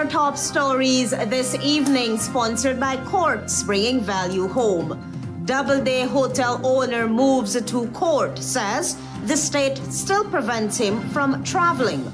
Our top stories this evening, sponsored by Courts, bringing value home. Double-day hotel owner moves to court, says the state still prevents him from traveling.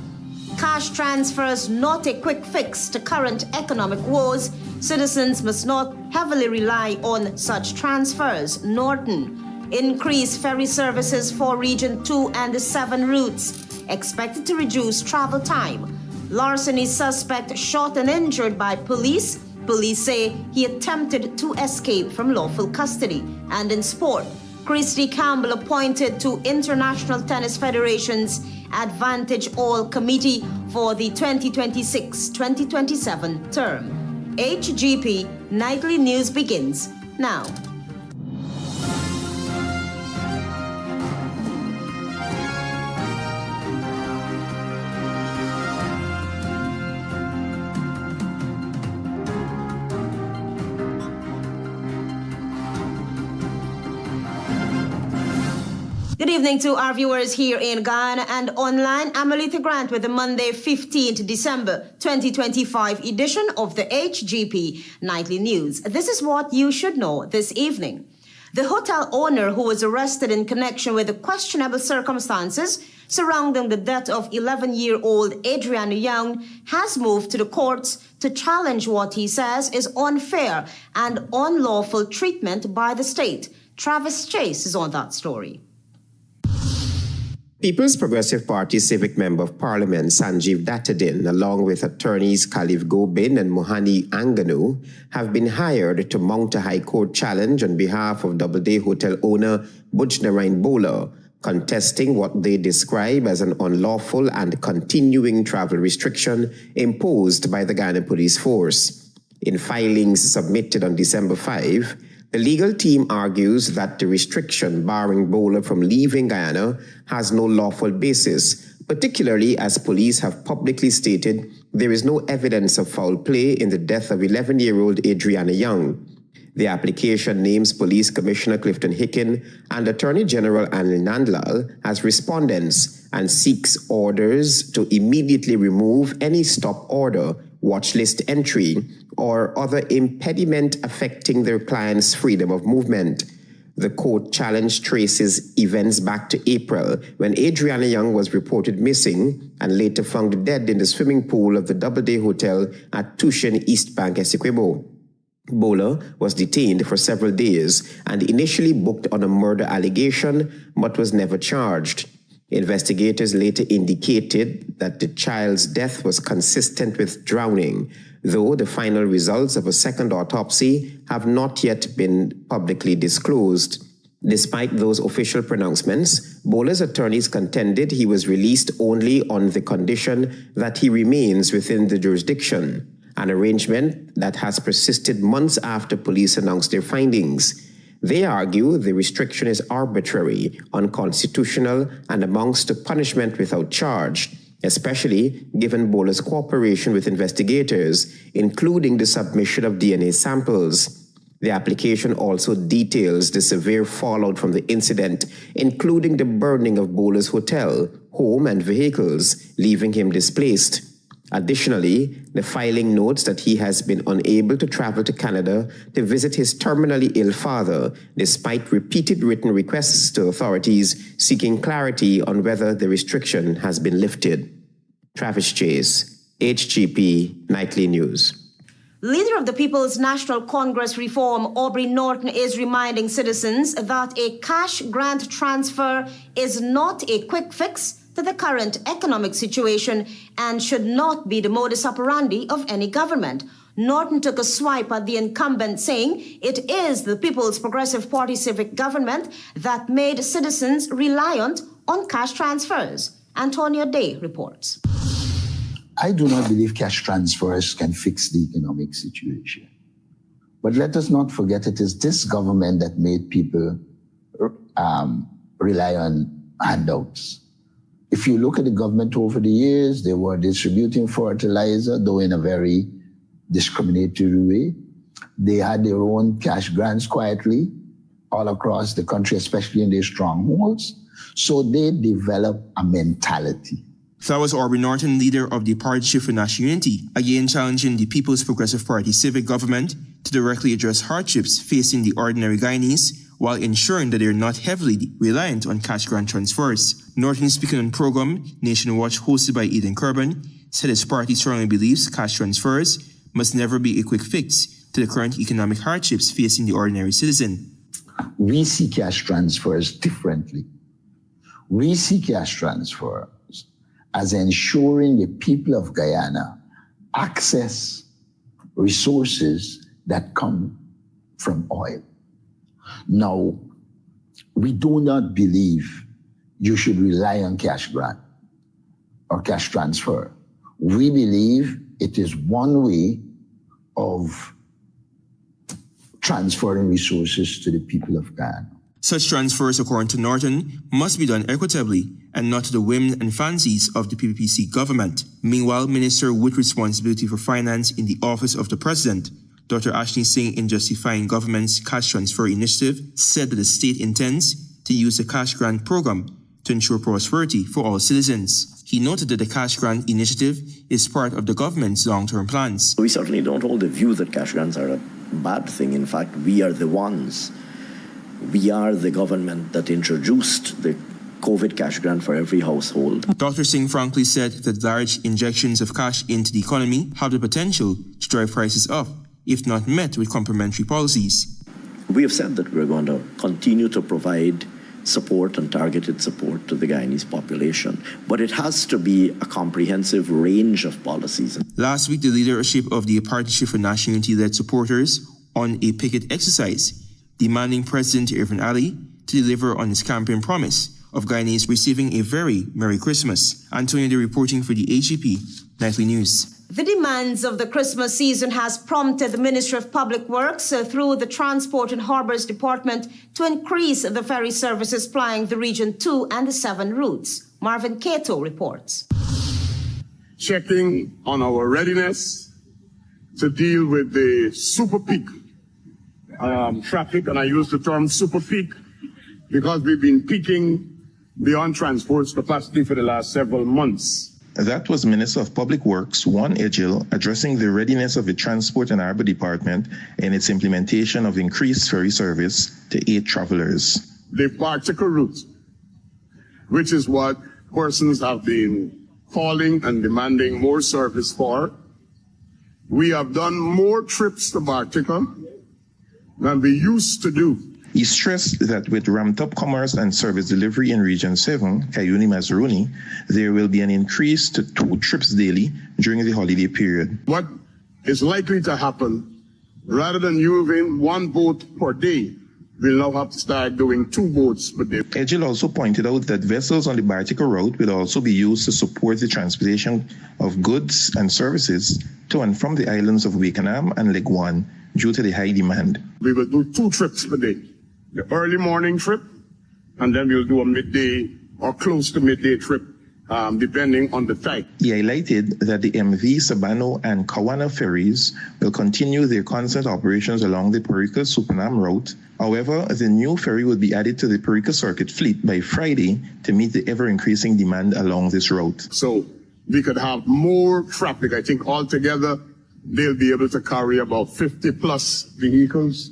Cash transfers not a quick fix to current economic woes. Citizens must not heavily rely on such transfers. Norton. Increase ferry services for Region 2 and 7 routes, expected to reduce travel time. Larceny suspect shot and injured by police. Police say he attempted to escape from lawful custody. And in sport, CHRISTI Campbell appointed to International Tennis Federation's Advantage All Committee for the 2026-2027 term. HGP Nightly News begins now. Good evening to our viewers here in Guyana and online. I'm ALETHEA Grant with the Monday, 15th December 2025 edition of the HGP Nightly News. This is what you should know this evening. The hotel owner who was arrested in connection with the questionable circumstances surrounding the death of 11-year-old Adriana Young has moved to the courts to challenge what he says is unfair and unlawful treatment by the state. Travis Chase is on that story. People's Progressive Party Civic Member of Parliament Sanjeev Dattadin, along with attorneys Khalif Gobin and Mohani Anganu, have been hired to mount a High Court challenge on behalf of double-day hotel owner Bujnarain Bowler, contesting what they describe as an unlawful and continuing travel restriction imposed by the Guyana Police Force. In filings submitted on December 5, the legal team argues that the restriction barring Bowler from leaving Guyana has no lawful basis, particularly as police have publicly stated there is no evidence of foul play in the death of 11-year-old Adriana Young. The application names Police Commissioner Clifton Hicken and Attorney General Anil Nandlal as respondents and seeks orders to immediately remove any stop order, watch list entry, or other impediment affecting their client's freedom of movement. The court challenge traces events back to April, when Adriana Young was reported missing and later found dead in the swimming pool of the Doubleday Hotel at Tushen, East Bank, Essequibo. Bowler was detained for several days and initially booked on a murder allegation, but was never charged. Investigators later indicated that the child's death was consistent with drowning, though the final results of a second autopsy have not yet been publicly disclosed. Despite those official pronouncements, Bowler's attorneys contended he was released only on the condition that he remains within the jurisdiction, an arrangement that has persisted months after police announced their findings. They argue the restriction is arbitrary, unconstitutional, and amounts to punishment without charge, especially given Bowler's cooperation with investigators, including the submission of DNA samples. The application also details the severe fallout from the incident, including the burning of Bowler's hotel, home, and vehicles, leaving him displaced. Additionally, the filing notes that he has been unable to travel to Canada to visit his terminally ill father, despite repeated written requests to authorities seeking clarity on whether the restriction has been lifted. Travis Chase, HGP Nightly News. Leader of the People's National Congress Reform, Aubrey Norton, is reminding citizens that a cash grant transfer is not a quick fix to the current economic situation and should not be the modus operandi of any government. Norton took a swipe at the incumbent, saying it is the People's Progressive Party civic government that made citizens reliant on cash transfers. Antonio Day reports. I do not believe cash transfers can fix the economic situation. But let us not forget it is this government that made people rely on handouts. If you look at the government over the years, they were distributing fertilizer, though in a very discriminatory way. They had their own cash grants quietly all across the country, especially in their strongholds. So they developed a mentality That was Aubrey Norton, leader of the Partnership for National Unity, again challenging the People's Progressive Party civic government to directly address hardships facing the ordinary Guyanese while ensuring that they are not heavily reliant on cash grant transfers. Norton, speaking on program Nation Watch hosted by Eden Kerben, said his party strongly believes cash transfers must never be a quick fix to the current economic hardships facing the ordinary citizen. We see cash transfers differently. We see cash transfers as ensuring the people of Guyana access resources that come from oil. Now, we do not believe you should rely on cash grant or cash transfer. We believe it is one way of transferring resources to the people of Guyana. Such transfers, according to Norton, must be done equitably and not to the whims and fancies of the PPPC government. Meanwhile, Minister with responsibility for finance in the Office of the President, Dr. Ashley Singh, in justifying government's cash transfer initiative, said that the state intends to use the cash grant program to ensure prosperity for all citizens. He noted that the cash grant initiative is part of the government's long-term plans. We certainly don't hold the view that cash grants are a bad thing. In fact, we are the government that introduced the COVID cash grant for every household. Dr. Singh frankly said that large injections of cash into the economy have the potential to drive prices up, if not met with complementary policies. We have said that we're going to continue to provide support and targeted support to the Guyanese population, but it has to be a comprehensive range of policies. Last week, the leadership of the Partnership for National Unity led supporters on a picket exercise, demanding President Irvin Ali to deliver on his campaign promise of Guyanese receiving a very Merry Christmas. Antonio, the reporting for the HGP Nightly News. The demands of the Christmas season has prompted the Ministry of Public Works through the Transport and Harbours Department to increase the ferry services plying the Region 2 and the 7 routes. Marvin Cato reports. Checking on our readiness to deal with the super peak traffic, and I use the term super peak because we've been peaking beyond transport's capacity for the last several months. That was Minister of Public Works, Juan Egil, addressing the readiness of the Transport and Harbour Department in its implementation of increased ferry service to aid travelers. The particular route, which is what persons have been calling and demanding more service for. We have done more trips to Bartica than we used to do. He stressed that with ramped-up commerce and service delivery in Region 7, Cayuni-Mazaruni, there will be an increase to 2 trips daily during the holiday period. What is likely to happen, rather than using 1 boat per day, we'll now have to start doing 2 boats per day. Egil also pointed out that vessels on the Bartica route will also be used to support the transportation of goods and services to and from the islands of Wakenham and Leguan due to the high demand. We will do 2 trips per day. The early morning trip, and then we'll do a midday or close to midday trip, depending on the type. He highlighted that the MV, Sabano, and Kawana ferries will continue their constant operations along the Perica-Supanam route. However, the new ferry will be added to the Perica Circuit fleet by Friday to meet the ever-increasing demand along this route. So we could have more traffic. I think altogether they'll be able to carry about 50 plus vehicles.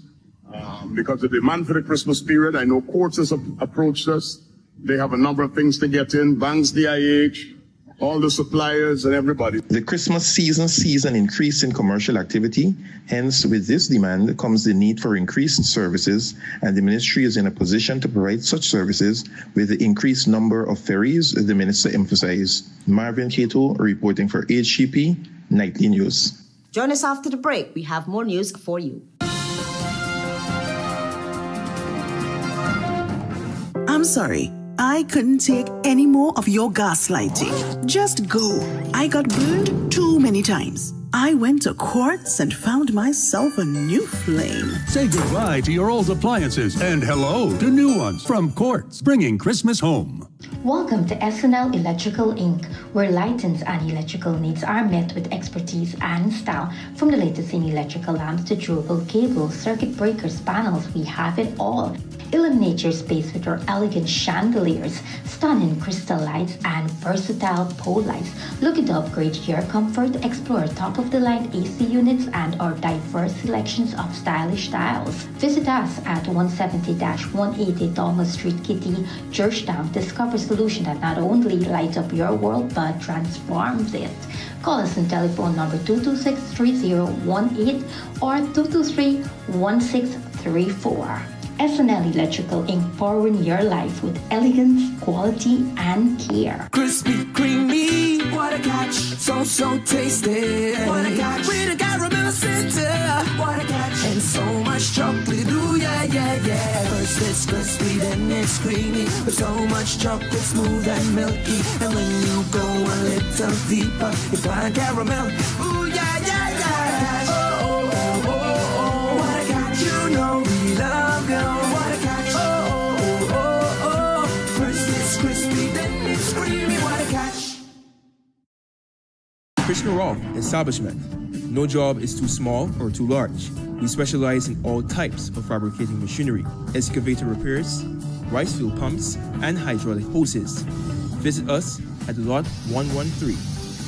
Because of the demand for the Christmas period, I know courts have approached us. They have a number of things to get in, banks, DIH, all the suppliers and everybody. The Christmas season sees an increase in commercial activity. Hence, with this demand comes the need for increased services, and the ministry is in a position to provide such services with the increased number of ferries, the minister emphasized. Marvin Cato reporting for HGP Nightly News. Join us after the break. We have more news for you. I'm sorry, I couldn't take any more of your gaslighting. Just go. I got burned too many times. I went to Quartz and found myself a new flame. Say goodbye to your old appliances and hello to new ones from Quartz, bringing Christmas home. Welcome to SNL Electrical Inc., where lighting's and electrical needs are met with expertise and style. From the latest in electrical lamps to durable cables, circuit breakers, panels, we have it all. Illuminate your space with our elegant chandeliers, stunning crystal lights, and versatile pole lights. Looking to upgrade your comfort? Explore top-of-the-line AC units and our diverse selections of stylish styles. Visit us at 170-180 Thomas Street, Kitty, Georgetown. Discover a solution that not only lights up your world but transforms it. Call us on telephone number 226-3018 or 223-1634. SNL Electrical Inc. powering your life with elegance, quality, and care. Crispy, creamy, what a catch. So tasty. What a catch. With a caramel center. What a catch. And so much chocolate. Ooh, yeah. First it's crispy, then it's creamy. With so much chocolate, smooth and milky. And when you go a little deeper, you find caramel. Ooh, yeah. Oh. What a catch. You know we love you. What a catch. Oh. First it's crispy, then it's creamy. What a catch. Krishna Rolf Establishment. No job is too small or too large. We specialize in all types of fabricating machinery, excavator repairs, rice field pumps, and hydraulic hoses. Visit us at Lot 113,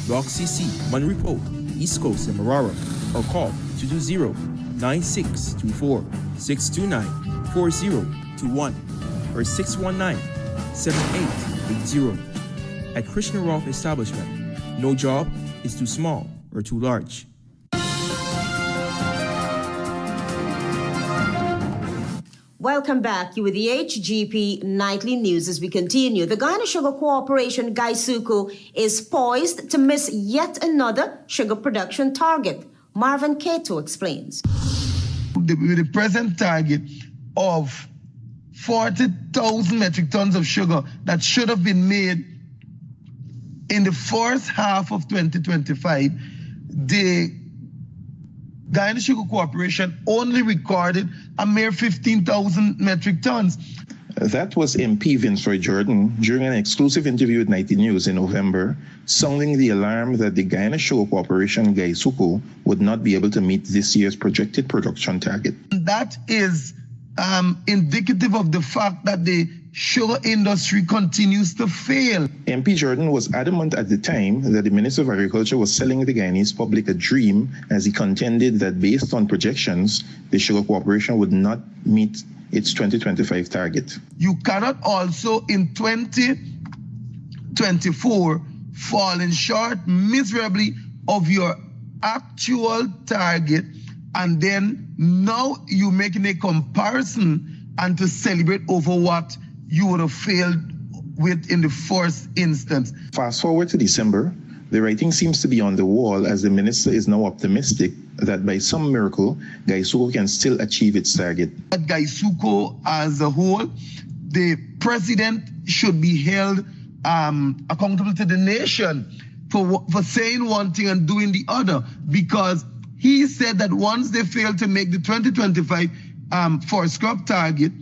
Block CC, Manripo, East Coast, and Marara, or call 220-9624-629-4021 or 619-7880. At Krishna Rolf Establishment, no job is too small or too large. Welcome back. You with the HGP Nightly News as we continue. The Guyana Sugar Corporation, Gaisuku, is poised to miss yet another sugar production target. Marvin Cato explains. With the present target of 40,000 metric tons of sugar that should have been made in the first half of 2025, the Guyana Sugar Corporation only recorded a mere 15,000 metric tons. That was MP Vince-Roy Jordan during an exclusive interview with Nightly News in November, sounding the alarm that the Guyana Sugar Corporation, Gaisuku, would not be able to meet this year's projected production target. That is indicative of the fact that the sugar industry continues to fail. MP Jordan was adamant at the time that the Minister of Agriculture was selling the Guyanese public a dream, as he contended that based on projections, the Sugar Corporation would not meet its 2025 target. You cannot also in 2024 falling short miserably of your actual target, and then now you're making a comparison and to celebrate over what you would have failed with in the first instance. Fast forward to December, the writing seems to be on the wall, as the minister is now optimistic that by some miracle, Gaisuku can still achieve its target. At Gaisuku as a whole, the president should be held accountable to the nation for saying one thing and doing the other, because he said that once they fail to make the 2025 forest crop target,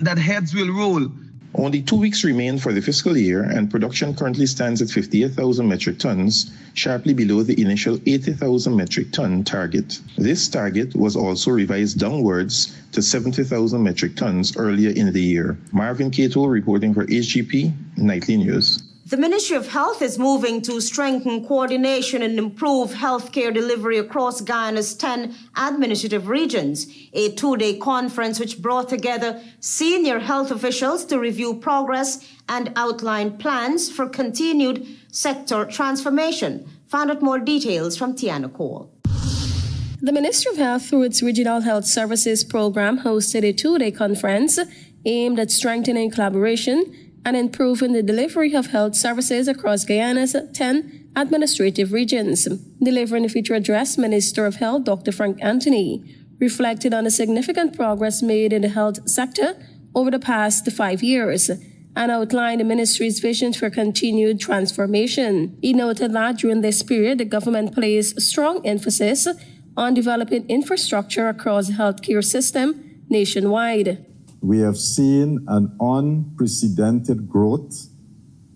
that heads will roll. Only 2 weeks remain for the fiscal year, and production currently stands at 58,000 metric tons, sharply below the initial 80,000 metric ton target. This target was also revised downwards to 70,000 metric tons earlier in the year. Marvin Cato reporting for HGP Nightly News. The Ministry of Health is moving to strengthen coordination and improve healthcare delivery across Guyana's 10 administrative regions. A two-day conference which brought together senior health officials to review progress and outline plans for continued sector transformation. Find out more details from Tiana Cole. The Ministry of Health, through its Regional Health Services Program, hosted a two-day conference aimed at strengthening collaboration and improving the delivery of health services across Guyana's 10 administrative regions. Delivering a feature address, Minister of Health Dr. Frank Anthony reflected on the significant progress made in the health sector over the past 5 years and outlined the ministry's vision for continued transformation. He noted that during this period, the government placed strong emphasis on developing infrastructure across the healthcare system nationwide. We have seen an unprecedented growth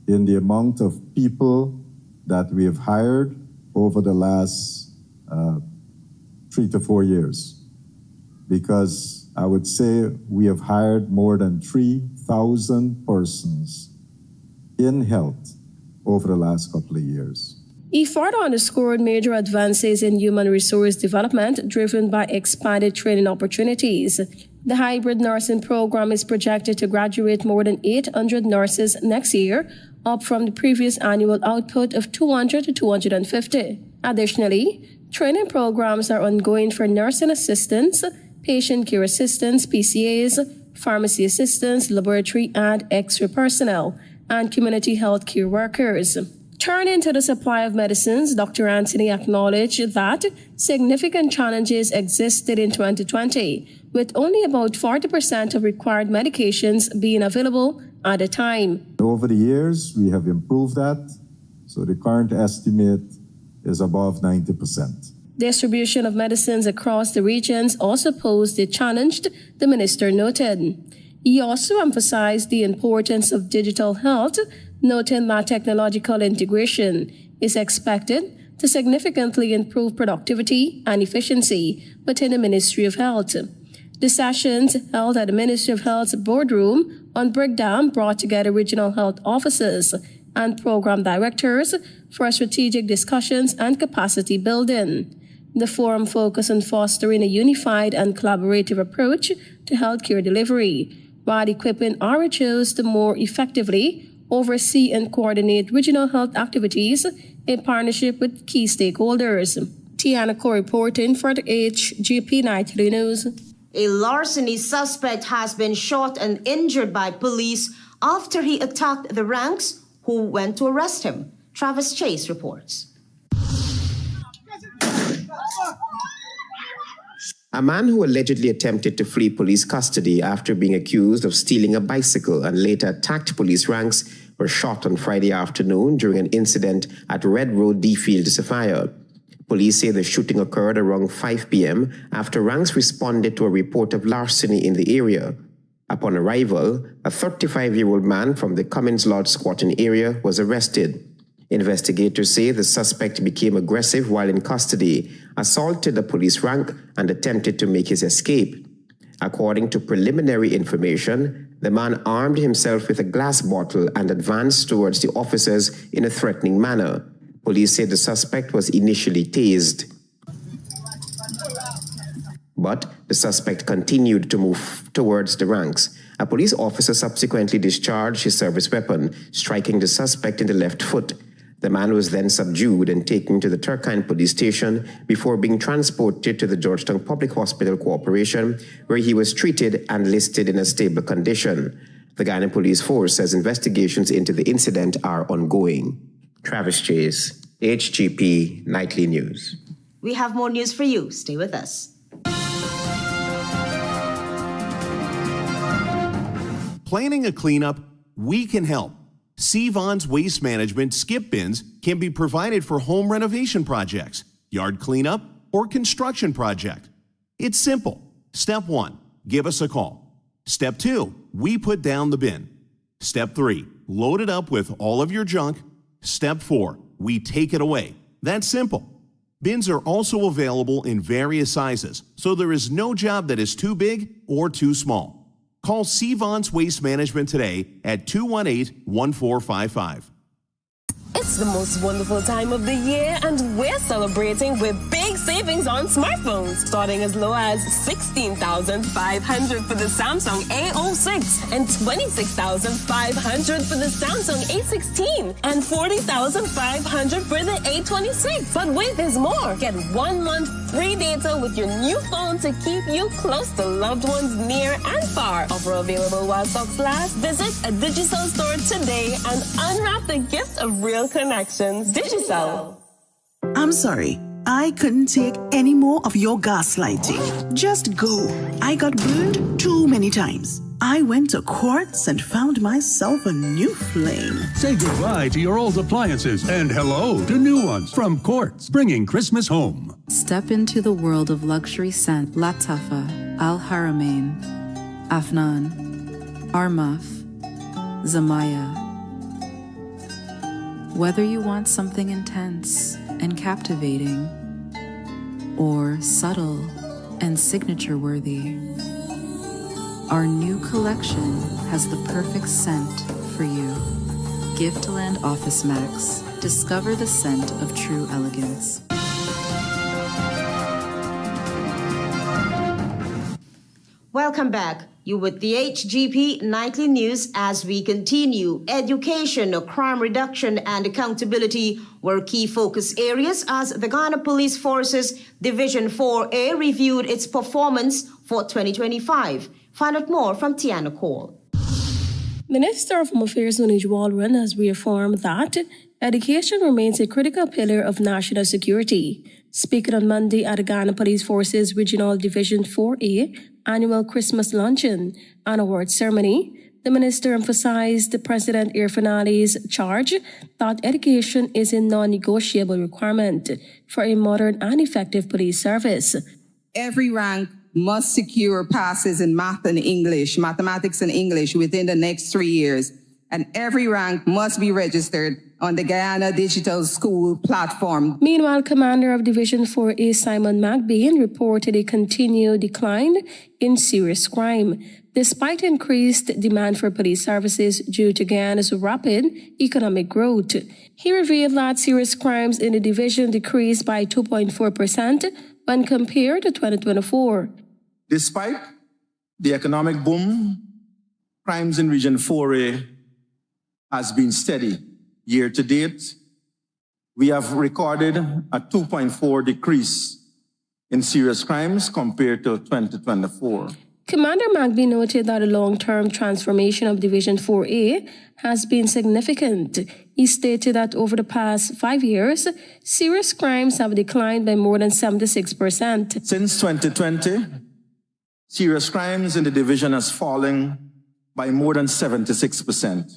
in the amount of people that we have hired over the last 3 to 4 years. Because I would say we have hired more than 3,000 persons in health over the last couple of years. He further underscored major advances in human resource development driven by expanded training opportunities. The hybrid nursing program is projected to graduate more than 800 nurses next year, up from the previous annual output of 200 to 250. Additionally, training programs are ongoing for nursing assistants, patient care assistants, PCAs, pharmacy assistants, laboratory and X-ray personnel, and community health care workers. Turning to the supply of medicines, Dr. Anthony acknowledged that significant challenges existed in 2020, with only about 40% of required medications being available at a time. Over the years, we have improved that, so the current estimate is above 90%. Distribution of medicines across the regions also posed a challenge, the minister noted. He also emphasized the importance of digital health, noting that technological integration is expected to significantly improve productivity and efficiency within the Ministry of Health. The sessions held at the Ministry of Health's boardroom on Brickdam brought together regional health officers and program directors for strategic discussions and capacity building. The forum focused on fostering a unified and collaborative approach to healthcare delivery, while equipping RHOs to more effectively oversee and coordinate regional health activities in partnership with key stakeholders. Tiana Co reporting for the HGP Nightly News. A larceny suspect has been shot and injured by police after he attacked the ranks who went to arrest him. Travis Chase reports. A man who allegedly attempted to flee police custody after being accused of stealing a bicycle and later attacked police ranks was shot on Friday afternoon during an incident at Red Road D-Field, Sophia. Police say the shooting occurred around 5 p.m. after ranks responded to a report of larceny in the area. Upon arrival, a 35-year-old man from the Cummins Lodge squatting area was arrested. Investigators say the suspect became aggressive while in custody, assaulted a police rank, and attempted to make his escape. According to preliminary information, the man armed himself with a glass bottle and advanced towards the officers in a threatening manner. Police say the suspect was initially tased, but the suspect continued to move towards the ranks. A police officer subsequently discharged his service weapon, striking the suspect in the left foot. The man was then subdued and taken to the Turkine police station before being transported to the Georgetown Public Hospital Corporation, where he was treated and listed in a stable condition. The Guyana Police Force says investigations into the incident are ongoing. Travis Chase, HGP Nightly News. We have more news for you. Stay with us. Planning a cleanup? We can help. Sevon's Waste Management skip bins can be provided for home renovation projects, yard cleanup, or construction project. It's simple. Step 1, give us a call. Step 2, we put down the bin. Step 3, load it up with all of your junk. Step 4, we take it away. That's simple. Bins are also available in various sizes, so there is no job that is too big or too small. Call Sevon's Waste Management today at 218-1455. It's the most wonderful time of the year, and we're celebrating with big savings on smartphones, starting as low as $16,500 for the Samsung A06 and $26,500 for the Samsung A16 and $40,500 for the A26. But wait, there's more. Get 1 month free data with your new phone to keep you close to loved ones near and far. Offer available while stocks last. Visit a Digicel store today and unwrap the gift of real connections. Digicel. I'm sorry, I couldn't take any more of your gaslighting. Just go. I got burned too many times. I went to Quartz and found myself a new flame. Say goodbye to your old appliances and hello to new ones from Quartz, bringing Christmas home. Step into the world of luxury scent. Latafa, Al Haramain, Afnan, Armaf, Zamaya. Whether you want something intense and captivating, or subtle and signature-worthy, Our new collection has the perfect scent for you. Giftland Office Max. Discover the scent of true elegance. Welcome back. You with the HGP Nightly News as we continue. Education, crime reduction, and accountability were key focus areas as the Guyana Police Forces Division 4A reviewed its performance for 2025. Find out more from Tiana Cole. Minister of Home Affairs Munij Walron has reaffirmed that education remains a critical pillar of national security. Speaking on Monday at the Guyana Police Forces Regional Division 4A annual Christmas luncheon and award ceremony, the minister emphasized the President Irfan Ali's charge that education is a non-negotiable requirement for a modern and effective police service. Every rank must secure passes in mathematics and English within the next 3 years, and every rank must be registered on the Guyana Digital School platform. Meanwhile, Commander of Division 4A Simon McBain reported a continued decline in serious crime, despite increased demand for police services due to Guyana's rapid economic growth. He revealed that serious crimes in the division decreased by 2.4% when compared to 2024. Despite the economic boom, crimes in Region 4A has been steady. Year to date, we have recorded a 2.4% decrease in serious crimes compared to 2024. Commander McBee noted that the long-term transformation of Division 4A has been significant. He stated that over the past 5 years, serious crimes have declined by more than 76%. Since 2020, serious crimes in the division has fallen by more than 76%.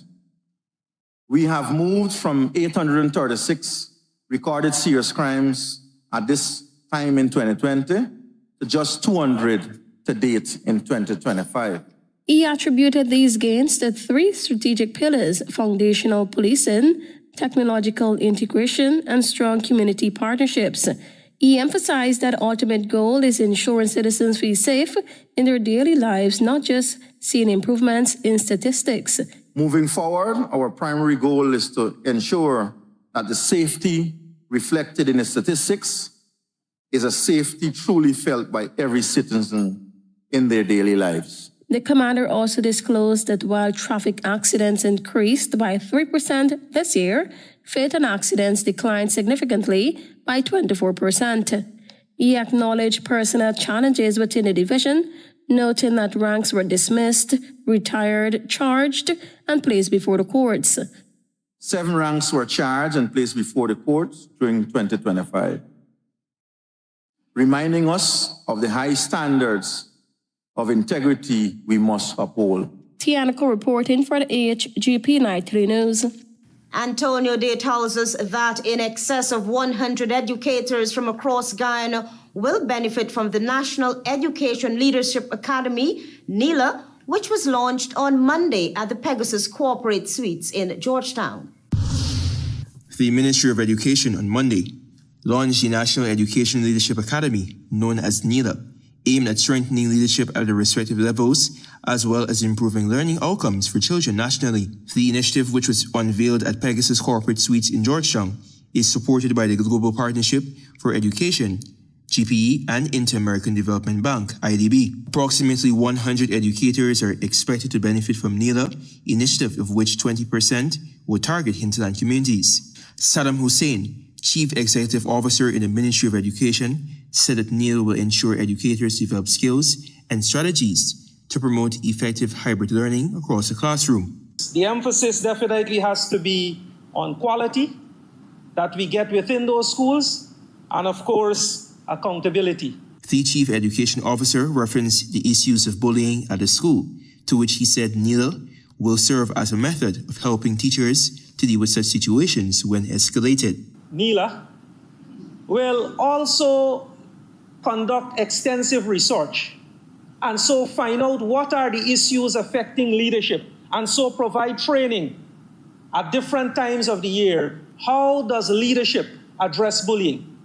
We have moved from 836 recorded serious crimes at this time in 2020 to just 200 to date in 2025. He attributed these gains to 3 strategic pillars: foundational policing, technological integration, and strong community partnerships. He emphasized that ultimate goal is ensuring citizens feel safe in their daily lives, not just seeing improvements in statistics. Moving forward, our primary goal is to ensure that the safety reflected in the statistics is a safety truly felt by every citizen in their daily lives. The commander also disclosed that while traffic accidents increased by 3% this year, fatal accidents declined significantly by 24%. He acknowledged personal challenges within the division, noting that ranks were dismissed, retired, charged, and placed before the courts. 7 ranks were charged and placed before the courts during 2025, reminding us of the high standards of integrity we must uphold. Tiana reporting for the HGP Nightly News. Antonio Day tells us that in excess of 100 educators from across Guyana will benefit from the National Education Leadership Academy, NELA, which was launched on Monday at the Pegasus Corporate Suites in Georgetown. The Ministry of Education on Monday launched the National Education Leadership Academy, known as NELA, aimed at strengthening leadership at the respective levels, as well as improving learning outcomes for children nationally. The initiative, which was unveiled at Pegasus Corporate Suites in Georgetown, is supported by the Global Partnership for Education, GPE, and Inter-American Development Bank, IDB. Approximately 100 educators are expected to benefit from NELA initiative, of which 20% will target hinterland communities. Saddam Hussein, Chief Executive Officer in the Ministry of Education, said that NELA will ensure educators develop skills and strategies to promote effective hybrid learning across the classroom. The emphasis definitely has to be on quality that we get within those schools, and of course, accountability. The Chief Education Officer referenced the issues of bullying at the school, to which he said NELA will serve as a method of helping teachers to deal with such situations when escalated. NELA will also conduct extensive research and so find out what are the issues affecting leadership and so provide training at different times of the year. How does leadership address bullying?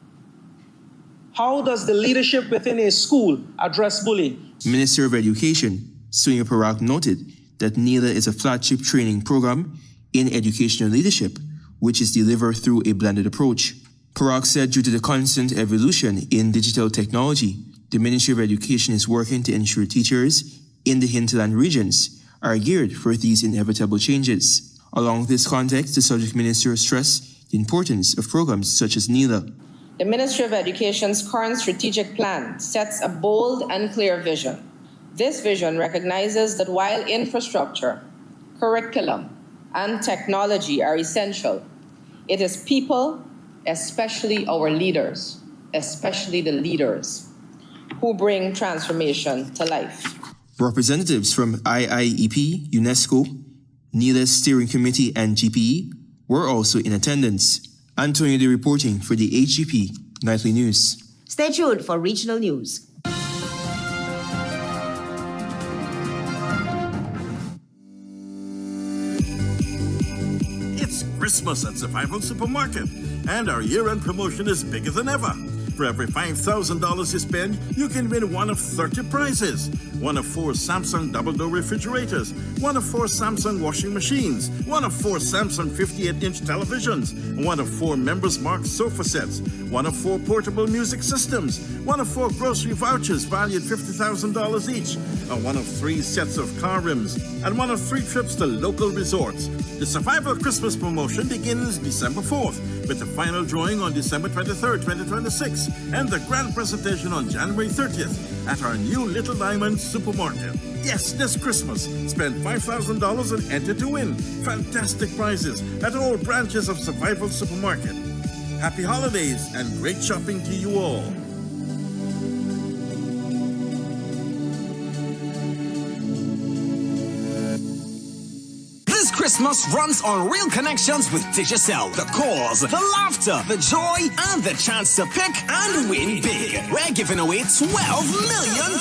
How does the leadership within a school address bullying? Minister of Education Sonia Parak noted that NILA is a flagship training program in educational leadership, which is delivered through a blended approach. Parak said due to the constant evolution in digital technology, the Ministry of Education is working to ensure teachers in the hinterland regions are geared for these inevitable changes. Along this context, the subject minister stressed the importance of programs such as NILA. The Ministry of Education's current strategic plan sets a bold and clear vision. This vision recognizes that while infrastructure, curriculum, and technology are essential, it is people, especially our leaders, especially the leaders, who bring transformation to life. Representatives from IIEP, UNESCO, NILA's Steering Committee, and GPE were also in attendance. Antonio De reporting for the HGP Nightly News. Stay tuned for regional news. It's Christmas at Survival Supermarket, and our year-end promotion is bigger than ever. For every $5,000 you spend, you can win one of 30 prizes. One of 4 Samsung double-door refrigerators, one of 4 Samsung washing machines, one of 4 Samsung 58-inch televisions, one of 4 Members Mark sofa sets, one of 4 portable music systems, one of 4 grocery vouchers valued $50,000 each, and one of 3 sets of car rims, and one of 3 trips to local resorts. The Survival Christmas promotion begins December 4th, with the final drawing on December 23rd, 2026, and the grand presentation on January 30th at our new Little Diamond Supermarket. Yes, this Christmas, spend $5,000 and enter to win fantastic prizes at all branches of Survival Supermarket. Happy holidays and great shopping to you all. Christmas runs on real connections with Digicel. The calls, the laughter, the joy, and the chance to pick and win big. We're giving away $12 million.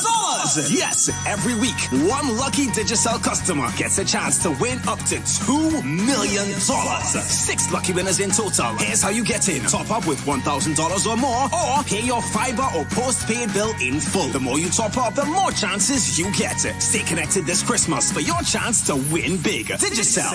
Yes, every week, one lucky Digicel customer gets a chance to win up to $2 million. 6 lucky winners in total. Here's how you get in. Top up with $1,000 or more, or pay your fiber or postpaid bill in full. The more you top up, the more chances you get. Stay connected this Christmas for your chance to win big. Digicel.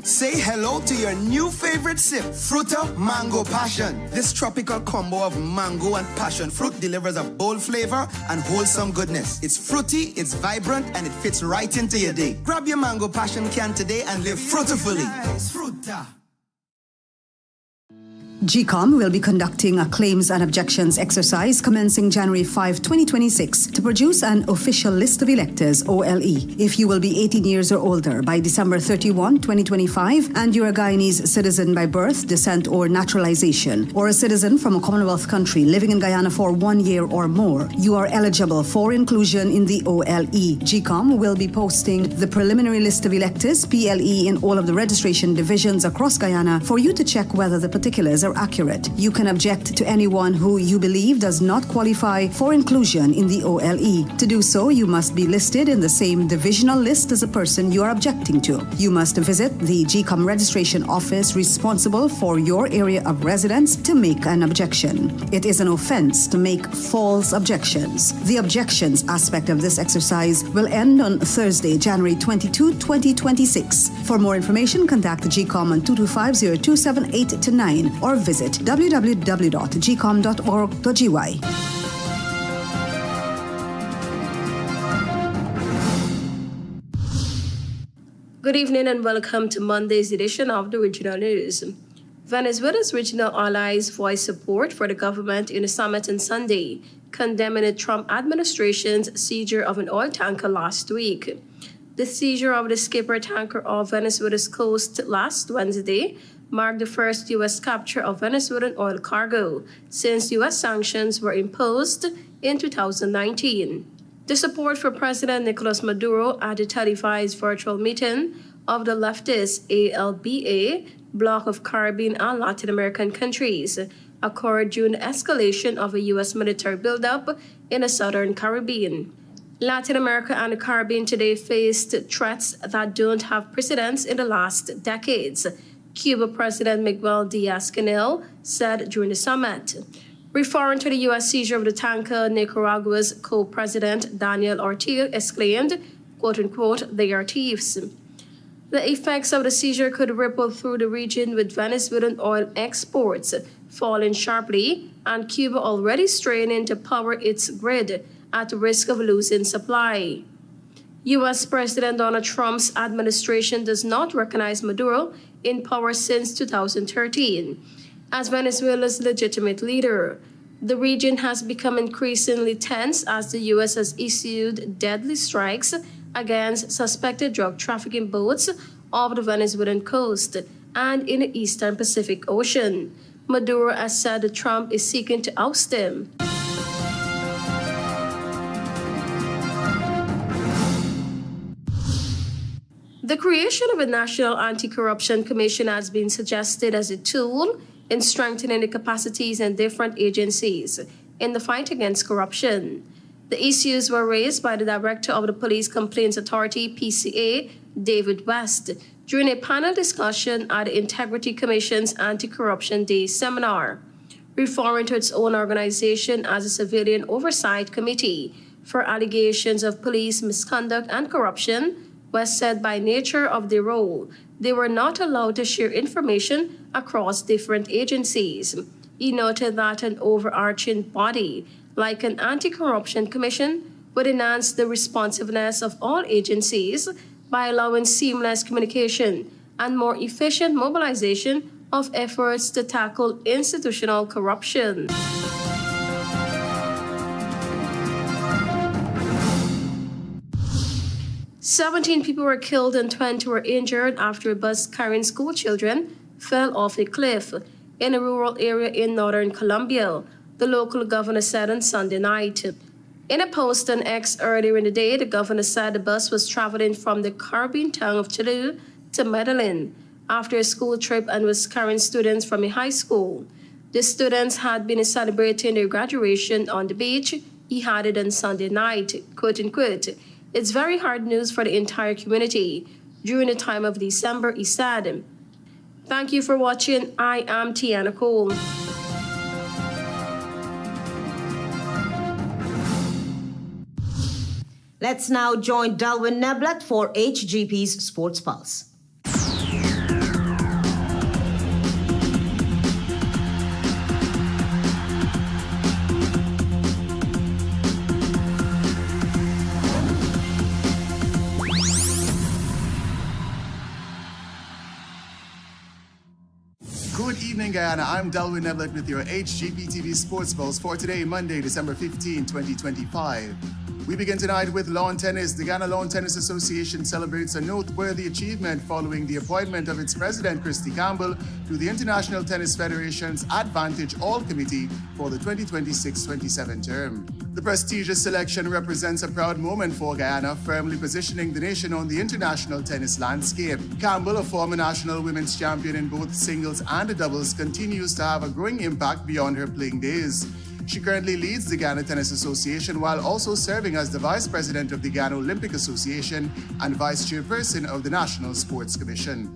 Say hello to your new favorite sip, Fruta Mango Passion. This tropical combo of mango and passion fruit delivers a bold flavor and wholesome goodness. It's fruity, it's vibrant, and it fits right into your day. Grab your Mango Passion can today and live fruitfully. Fruta. GCOM will be conducting a claims and objections exercise commencing January 5, 2026 to produce an official list of electors, OLE. If you will be 18 years or older by December 31, 2025, and you're a Guyanese citizen by birth, descent, or naturalization, or a citizen from a Commonwealth country living in Guyana for 1 year or more, you are eligible for inclusion in the OLE. GCOM will be posting the preliminary list of electors, PLE, in all of the registration divisions across Guyana for you to check whether the particulars are accurate. You can object to anyone who you believe does not qualify for inclusion in the OLE. To do so, you must be listed in the same divisional list as the person you are objecting to. You must visit the GCOM registration office responsible for your area of residence to make an objection. It is an offense to make false objections. The objections aspect of this exercise will end on Thursday, January 22, 2026. For more information, contact the GCOM on 225-0278-9 or visit www.gcom.org.gy. Good evening and welcome to Monday's edition of the Regional News. Venezuela's regional allies voiced support for the government in a summit on Sunday, condemning the Trump administration's seizure of an oil tanker last week. The seizure of the skipper tanker off Venezuela's coast last Wednesday marked the first U.S. capture of Venezuelan oil cargo since U.S. sanctions were imposed in 2019. The support for President Nicolas Maduro at the televised virtual meeting of the leftist ALETHEA bloc of Caribbean and Latin American countries occurred during the escalation of a U.S. military buildup in the southern Caribbean. Latin America and the Caribbean today faced threats that don't have precedents in the last decades, Cuba President Miguel Diaz-Canel said during the summit. Referring to the U.S. seizure of the tanker, Nicaragua's co-president Daniel Ortega exclaimed, quote-unquote, "They are thieves." The effects of the seizure could ripple through the region, with Venezuelan oil exports falling sharply and Cuba already straining to power its grid at risk of losing supply. U.S. President Donald Trump's administration does not recognize Maduro in power since 2013 as Venezuela's legitimate leader. The region has become increasingly tense as the U.S. has issued deadly strikes against suspected drug trafficking boats off the Venezuelan coast and in the eastern Pacific Ocean. Maduro has said that Trump is seeking to oust him. The creation of a National Anti-Corruption Commission has been suggested as a tool in strengthening the capacities in different agencies in the fight against corruption. The issues were raised by the Director of the Police Complaints Authority, PCA, David West, during a panel discussion at the Integrity Commission's Anti-Corruption Day seminar. Referring to its own organization as a Civilian Oversight Committee for allegations of police misconduct and corruption, West said by nature of their role, they were not allowed to share information across different agencies. He noted that an overarching body, like an anti-corruption commission, would enhance the responsiveness of all agencies by allowing seamless communication and more efficient mobilization of efforts to tackle institutional corruption. "17 people were killed and 20 were injured after a bus carrying school children fell off a cliff in a rural area in northern Colombia," the local governor said on Sunday night. In a post on X earlier in the day, the governor said the bus was traveling from the Caribbean town of Tulu to Medellin after a school trip and was carrying students from a high school. The students had been celebrating their graduation on the beach. He had it on Sunday night, quote-unquote, "It's very hard news for the entire community during the time of December," he said. Thank you for watching. I am Tiana Cole. Let's now join Delwyn Neblet for HGP's Sports Pulse. Good evening, Guyana. I'm Delwyn Neblet with your HGP TV Sports Pulse for today, Monday, December 15, 2025. We begin tonight with lawn tennis. The Guyana Lawn Tennis Association celebrates a noteworthy achievement following the appointment of its president, CHRISTI Campbell, to the International Tennis Federation's Advantage All Committee for the 2026-27 term. The prestigious selection represents a proud moment for Guyana, firmly positioning the nation on the international tennis landscape. Campbell, a former national women's champion in both singles and doubles, continues to have a growing impact beyond her playing days. She currently leads the Guyana Tennis Association while also serving as the Vice President of the Guyana Olympic Association and Vice Chairperson of the National Sports Commission.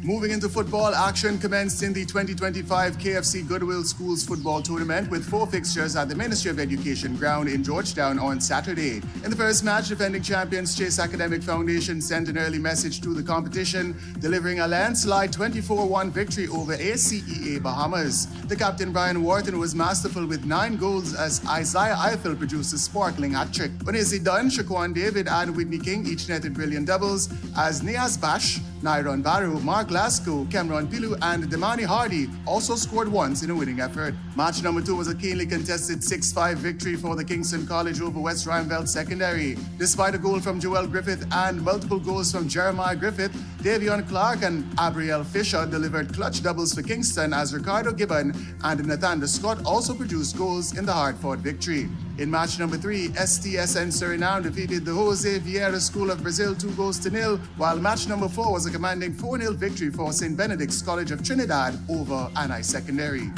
Moving into football, action commenced in the 2025 KFC Goodwill Schools Football Tournament with 4 fixtures at the Ministry of Education ground in Georgetown on Saturday. In the first match, defending champions Chase Academic Foundation sent an early message to the competition, delivering a landslide 24-1 victory over ACEA Bahamas. The captain Brian Wharton was masterful with 9 goals as Isaiah Eiffel produced a sparkling hat-trick. When is he done, Shaquan David and Whitney King each netted brilliant doubles as Niaz Bash, Nyron Barrow, Mark Lasco, Cameron Pilu, and Damani Hardy also scored once in a winning effort. Match number 2 was a keenly contested 6-5 victory for the Kingston College over West Rhinefeldt Secondary. Despite a goal from Joel Griffith and multiple goals from Jeremiah Griffith, Davion Clark and Abriel Fisher delivered clutch doubles for Kingston as Ricardo Gibbon and Nathanda Scott also produced goals in the hard-fought victory. In match number 3, STSN Suriname defeated the Jose Vieira School of Brazil 2-0, while match number 4 was a commanding 4-0 victory for St. Benedict's College of Trinidad over Anai Secondary.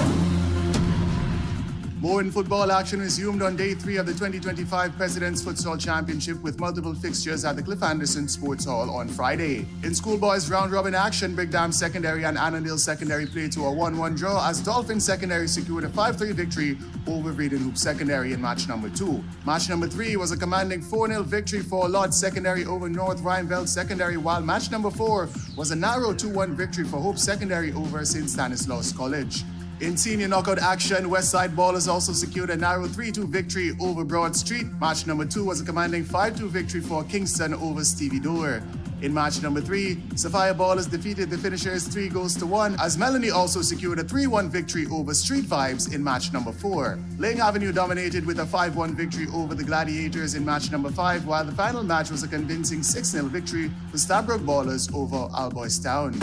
More in football action resumed on day 3 of the 2025 President's Futsal Championship with multiple fixtures at the Cliff Anderson Sports Hall on Friday. In schoolboys round-robin action, Big Dam Secondary and Annandale Secondary played to a 1-1 draw as Dolphin Secondary secured a 5-3 victory over Vredenhoop Secondary in match number 2. Match number 3 was a commanding 4-0 victory for Lodz Secondary over North Rhineveld Secondary, while match number 4 was a narrow 2-1 victory for Hope Secondary over St. Stanislaus College. In senior knockout action, Westside Ballers also secured a narrow 3-2 victory over Broad Street. Match number 2 was a commanding 5-2 victory for Kingston over Stevie Doer. In match number 3, Sapphire Ballers defeated the finishers 3-1 as Melanie also secured a 3-1 victory over Street Vibes in match number 4. Laying Avenue dominated with a 5-1 victory over the Gladiators in match number 5, while the final match was a convincing 6-0 victory for Stabrook Ballers over Albois Town.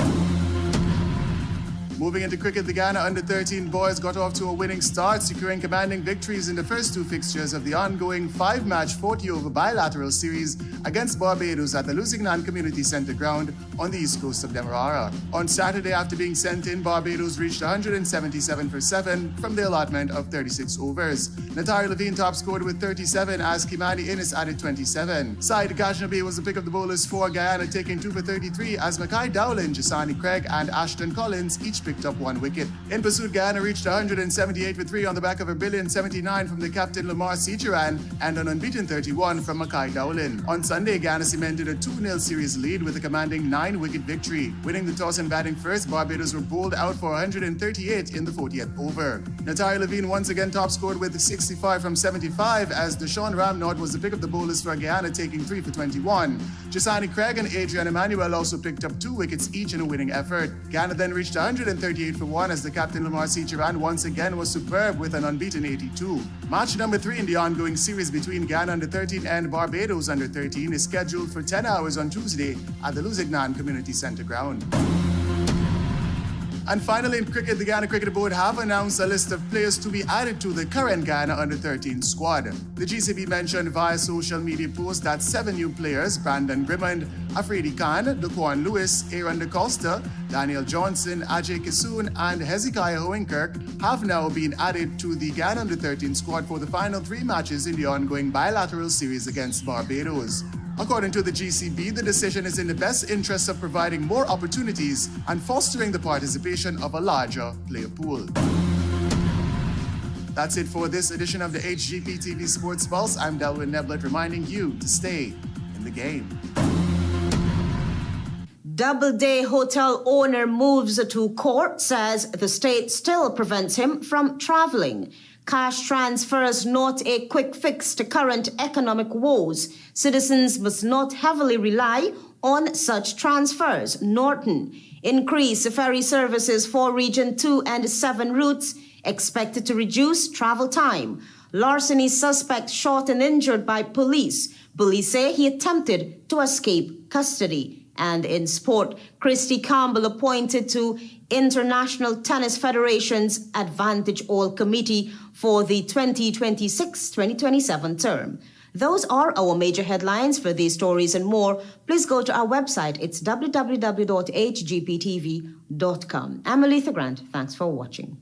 Moving into cricket, the Guyana under-13 boys got off to a winning start, securing commanding victories in the first 2 fixtures of the ongoing 5-match 40-over bilateral series against Barbados at the Lusignan Community Centre ground on the east coast of Demerara. On Saturday, after being sent in, Barbados reached 177 for 7 from the allotment of 36 overs. Natari Levine top scored with 37 as Kimani Innes added 27. Saeed Kashnabi was the pick of the bowlers for Guyana, taking 2 for 33 as Mackay Dowling, Jasani Craig and Ashton Collins each picked up 1 wicket. In pursuit, Guyana reached 178 for 3 on the back of a brilliant 79 from the captain Lamar Sicharan and an unbeaten 31 from Mackay Dowling. On Sunday, Guyana cemented a 2-0 series lead with a commanding 9-wicket victory. Winning the toss and batting first, Barbados were bowled out for 138 in the 40th over. Natari Levine once again top scored with 65 from 75 as Deshaun Ramnod was the pick of the bowlers for Guyana, taking 3 for 21. Jasani Craig and Adrian Emmanuel also picked up 2 wickets each in a winning effort. Guyana then reached 138 for 1 as the captain Lamar Sicharan once again was superb with an unbeaten 82. Match number 3 in the ongoing series between Guyana under-13 and Barbados under-13 is scheduled for 10 hours on Tuesday at the Lusignan Community Centre ground. And finally, in cricket, the Guyana Cricket Board have announced a list of players to be added to the current Guyana under-13 squad. The GCB mentioned via social media posts that 7 new players, Brandon Grimmond, Afridi Khan, Daquan Lewis, Aaron DeCosta, Daniel Johnson, Ajay Kisoon, and Hezekiah Hoenkirk, have now been added to the Guyana under-13 squad for the final 3 matches in the ongoing bilateral series against Barbados. According to the GCB, the decision is in the best interest of providing more opportunities and fostering the participation of a larger player pool. That's it for this edition of the HGP TV Sports Pulse. I'm Delwyn Neblett reminding you to stay in the game. Doubleday hotel owner moves to court, says the state still prevents him from traveling. Cash transfers not a quick fix to current economic woes. Citizens must not heavily rely on such transfers. Norton. Increase ferry services for Region 2 and 7 routes expected to reduce travel time. Larceny suspect shot and injured by police. Police say he attempted to escape custody. And in sport, CHRISTI Campbell appointed to International Tennis Federation's Advantage All Committee for the 2026-2027 term. Those are our major headlines. For these stories and more, please go to our website. It's www.hgptv.com. I'm ALETHEA Grant. Thanks for watching.